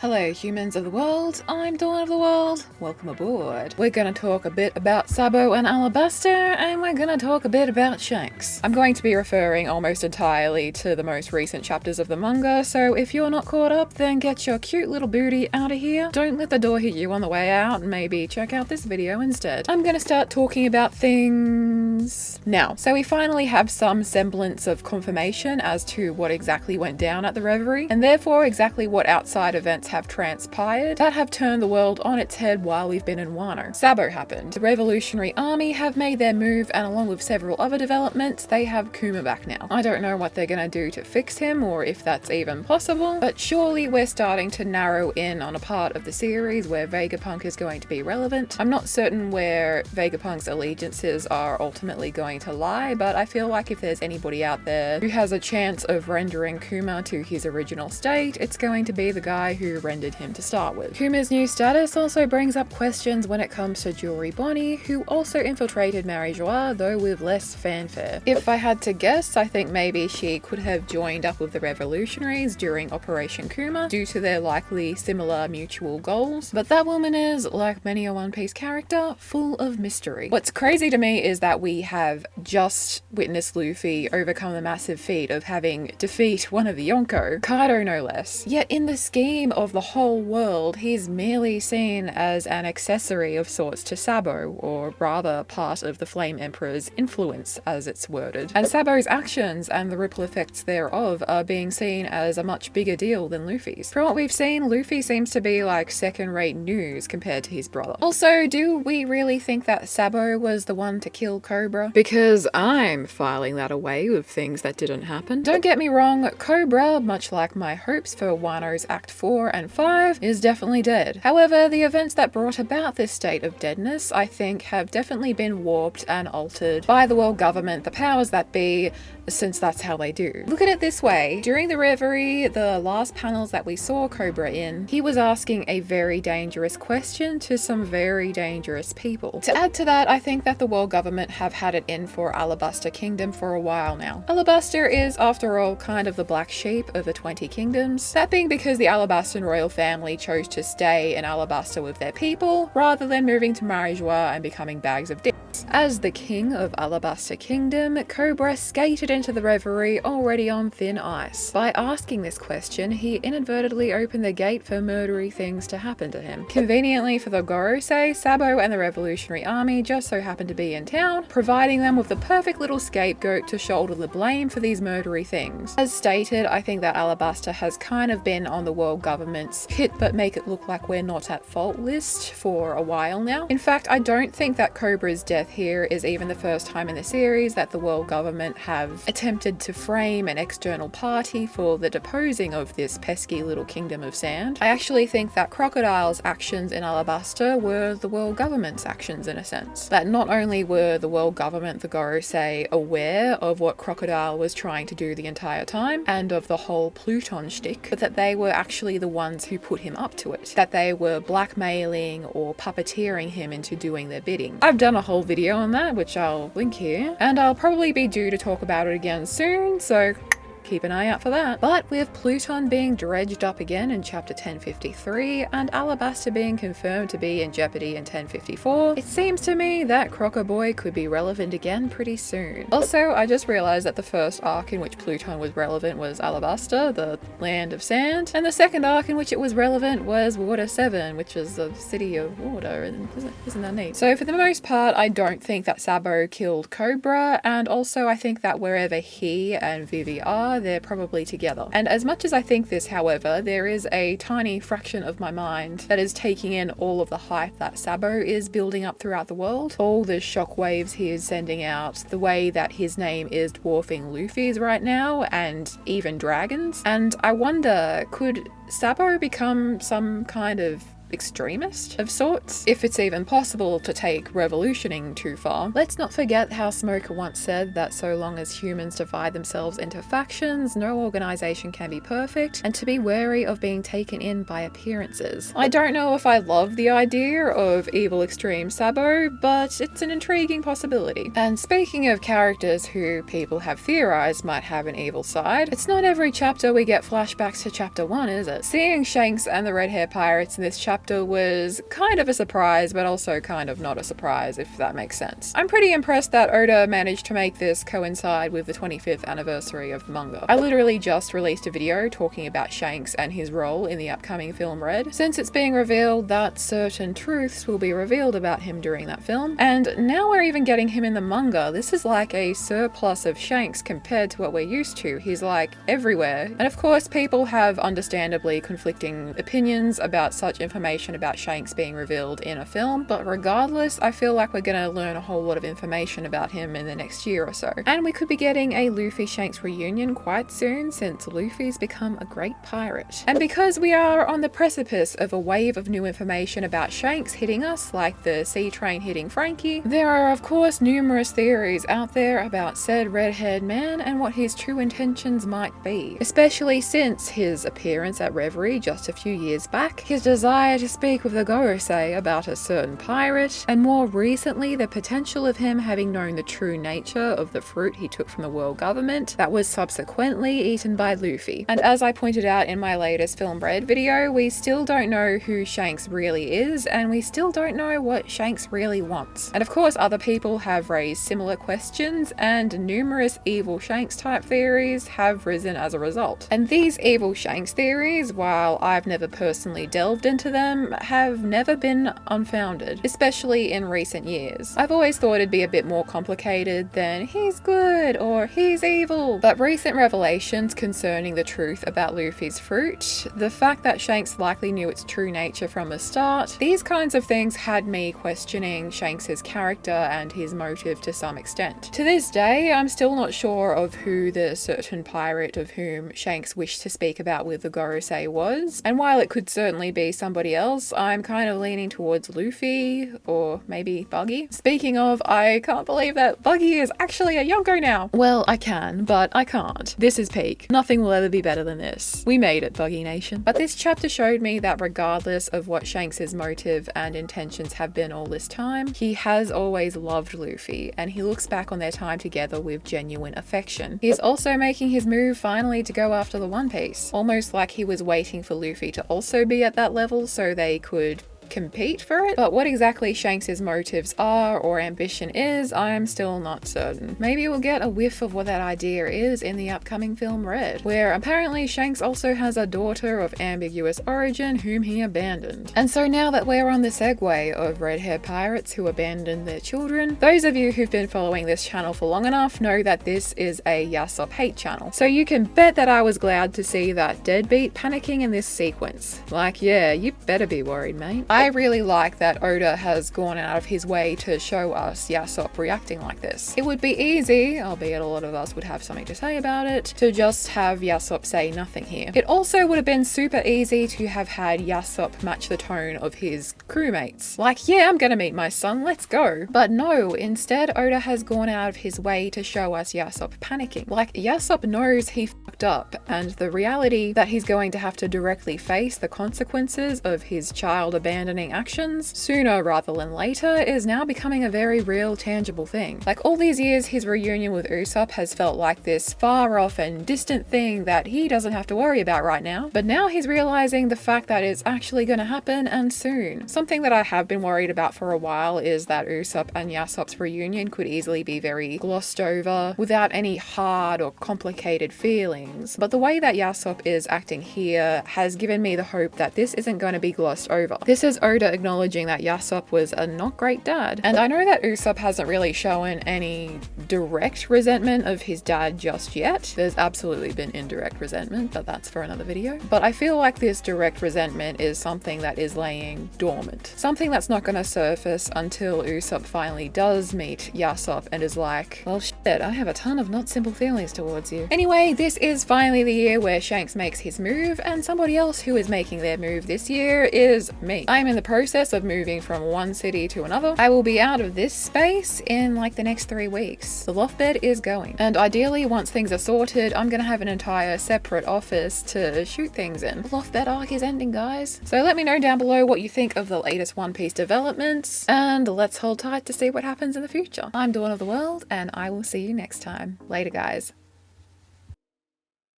Hello humans of the world, I'm Dawn of the World, welcome aboard. We're gonna talk a bit about Sabo and Alabasta, and we're gonna talk a bit about Shanks. I'm going to be referring almost entirely to the most recent chapters of the manga, so if you're not caught up, then get your cute little booty out of here. Don't let the door hit you on the way out, and maybe check out this video instead. I'm gonna start talking about things now. So we finally have some semblance of confirmation as to what exactly went down at the Reverie, and therefore exactly what outside events have transpired that have turned the world on its head while we've been in Wano. Sabo happened. The Revolutionary Army have made their move, and along with several other developments, they have Kuma back now. I don't know what they're gonna do to fix him or if that's even possible, but surely we're starting to narrow in on a part of the series where Vegapunk is going to be relevant. I'm not certain where Vegapunk's allegiances are ultimately going to lie, but I feel like if there's anybody out there who has a chance of rendering Kuma to his original state, it's going to be the guy who rendered him to start with. Kuma's new status also brings up questions when it comes to Jewelry Bonnie, who also infiltrated Marie-Joie, though with less fanfare. If I had to guess, I think maybe she could have joined up with the revolutionaries during Operation Kuma due to their likely similar mutual goals, but that woman is, like many a One Piece character, full of mystery. What's crazy to me is that we have just witnessed Luffy overcome the massive feat of having defeat one of the Yonko, Kaido no less. Yet in the scheme of the whole world, he's merely seen as an accessory of sorts to Sabo, or rather part of the Flame Emperor's influence as it's worded. And Sabo's actions and the ripple effects thereof are being seen as a much bigger deal than Luffy's. From what we've seen, Luffy seems to be like second-rate news compared to his brother. Also, do we really think that Sabo was the one to kill Cobra? Because I'm filing that away with things that didn't happen. Don't get me wrong, Cobra, much like my hopes for Wano's Act 4 and 5, is definitely dead. However, the events that brought about this state of deadness, I think, have definitely been warped and altered by the world government, the powers that be, since that's how they do. Look at it this way. During the Reverie, the last panels that we saw Cobra in, he was asking a very dangerous question to some very dangerous people. To add to that, I think that the world government have had it in for Alabasta Kingdom for a while now. Alabasta is, after all, kind of the black sheep of the 20 kingdoms, that being because the Alabastan royal family chose to stay in Alabasta with their people, rather than moving to Marie-Joie and becoming bags of dicks. As the king of Alabasta Kingdom, Cobra skated into the Reverie already on thin ice. By asking this question, he inadvertently opened the gate for murdery things to happen to him. Conveniently for the Gorosei, Sabo and the Revolutionary Army just so happened to be in town, providing them with the perfect little scapegoat to shoulder the blame for these murdery things. As stated, I think that Alabasta has kind of been on the world government's hit but make it look like we're not at fault list for a while now. In fact, I don't think that Cobra's death here is even the first time in the series that the world government have attempted to frame an external party for the deposing of this pesky little kingdom of sand. I actually think that Crocodile's actions in Alabasta were the world government's actions in a sense. That not only were the world government, the Gorosei, aware of what Crocodile was trying to do the entire time and of the whole Pluton shtick, but that they were actually the ones who put him up to it. That they were blackmailing or puppeteering him into doing their bidding. I've done a whole video on that, which I'll link here, and I'll probably be due to talk about it again soon, so keep an eye out for that. But with Pluton being dredged up again in chapter 1053 and Alabasta being confirmed to be in jeopardy in 1054, it seems to me that Crocoboy could be relevant again pretty soon. Also, I just realized that the first arc in which Pluton was relevant was Alabasta, the land of sand, and the second arc in which it was relevant was Water 7, which is the city of water, and isn't that neat? So for the most part, I don't think that Sabo killed Cobra, and also I think that wherever he and Vivi are, they're probably together. And as much as I think this, however, there is a tiny fraction of my mind that is taking in all of the hype that Sabo is building up throughout the world, all the shockwaves he is sending out, the way that his name is dwarfing Luffy's right now, and even Dragon's. And I wonder, could Sabo become some kind of extremist of sorts, if it's even possible to take revolutioning too far. Let's not forget how Smoker once said that so long as humans divide themselves into factions, no organization can be perfect, and to be wary of being taken in by appearances. I don't know if I love the idea of evil extreme Sabo, but it's an intriguing possibility. And speaking of characters who people have theorized might have an evil side, it's not every chapter we get flashbacks to chapter 1, is it? Seeing Shanks and the red hair pirates in this chapter was kind of a surprise, but also kind of not a surprise, if that makes sense. I'm pretty impressed that Oda managed to make this coincide with the 25th anniversary of the manga. I literally just released a video talking about Shanks and his role in the upcoming film Red, since it's being revealed that certain truths will be revealed about him during that film, and now we're even getting him in the manga. This is like a surplus of Shanks compared to what we're used to. He's like everywhere. And of course, people have understandably conflicting opinions about such information about Shanks being revealed in a film, but regardless, I feel like we're gonna learn a whole lot of information about him in the next year or so. And we could be getting a Luffy Shanks reunion quite soon, since Luffy's become a great pirate. And because we are on the precipice of a wave of new information about Shanks hitting us, like the sea train hitting Frankie, there are of course numerous theories out there about said red-haired man and what his true intentions might be, especially since his appearance at Reverie just a few years back, his desire to speak with the Gorosei about a certain pirate, and more recently the potential of him having known the true nature of the fruit he took from the world government that was subsequently eaten by Luffy. And as I pointed out in my latest Film Red video, we still don't know who Shanks really is, and we still don't know what Shanks really wants. And of course other people have raised similar questions, and numerous evil Shanks type theories have risen as a result. And these evil Shanks theories, while I've never personally delved into them, have never been unfounded, especially in recent years. I've always thought it'd be a bit more complicated than he's good or he's evil, but recent revelations concerning the truth about Luffy's fruit, the fact that Shanks likely knew its true nature from the start, these kinds of things had me questioning Shanks's character and his motive to some extent. To this day, I'm still not sure of who the certain pirate of whom Shanks wished to speak about with the Gorosei was, and while it could certainly be somebody else, I'm kind of leaning towards Luffy, or maybe Buggy. Speaking of, I can't believe that Buggy is actually a Yonko now. Well, I can, but I can't. This is peak. Nothing will ever be better than this. We made it, Buggy Nation. But this chapter showed me that regardless of what Shanks's motive and intentions have been all this time, he has always loved Luffy, and he looks back on their time together with genuine affection. He is also making his move finally to go after the One Piece, almost like he was waiting for Luffy to also be at that level so they could compete for it. But what exactly Shanks's motives are or ambition is, I'm still not certain. Maybe we'll get a whiff of what that idea is in the upcoming film Red, where apparently Shanks also has a daughter of ambiguous origin whom he abandoned. And so now that we're on the segue of red-haired pirates who abandoned their children, those of you who've been following this channel for long enough know that this is a Yasopp hate channel. So you can bet that I was glad to see that deadbeat panicking in this sequence. Like, yeah, you better be worried, mate. I really like that Oda has gone out of his way to show us Yasopp reacting like this. It would be easy, albeit a lot of us would have something to say about it, to just have Yasopp say nothing here. It also would have been super easy to have had Yasopp match the tone of his crewmates. Like, yeah, I'm gonna meet my son, let's go. But no, instead Oda has gone out of his way to show us Yasopp panicking. Like, Yasopp knows he fucked up, and the reality that he's going to have to directly face the consequences of his child abandoning actions sooner rather than later is now becoming a very real, tangible thing. Like, all these years his reunion with Usopp has felt like this far off and distant thing that he doesn't have to worry about right now, but now he's realizing the fact that it's actually going to happen, and soon. Something that I have been worried about for a while is that Usopp and Yasopp's reunion could easily be very glossed over without any hard or complicated feelings, but the way that Yasopp is acting here has given me the hope that this isn't going to be glossed over. This has was Oda acknowledging that Yasopp was a not great dad. And I know that Usopp hasn't really shown any direct resentment of his dad just yet. There's absolutely been indirect resentment, but that's for another video. But I feel like this direct resentment is something that is laying dormant. Something that's not gonna surface until Usopp finally does meet Yasopp and is like, well shit, I have a ton of not simple feelings towards you. Anyway, this is finally the year where Shanks makes his move, and somebody else who is making their move this year is me. I'm in the process of moving from one city to another. I will be out of this space in like the next 3 weeks. The loft bed is going. And ideally, once things are sorted, I'm gonna have an entire separate office to shoot things in. The loft bed arc is ending, guys. So let me know down below what you think of the latest One Piece developments, and let's hold tight to see what happens in the future. I'm Dawn of the World, and I will see you next time. Later, guys.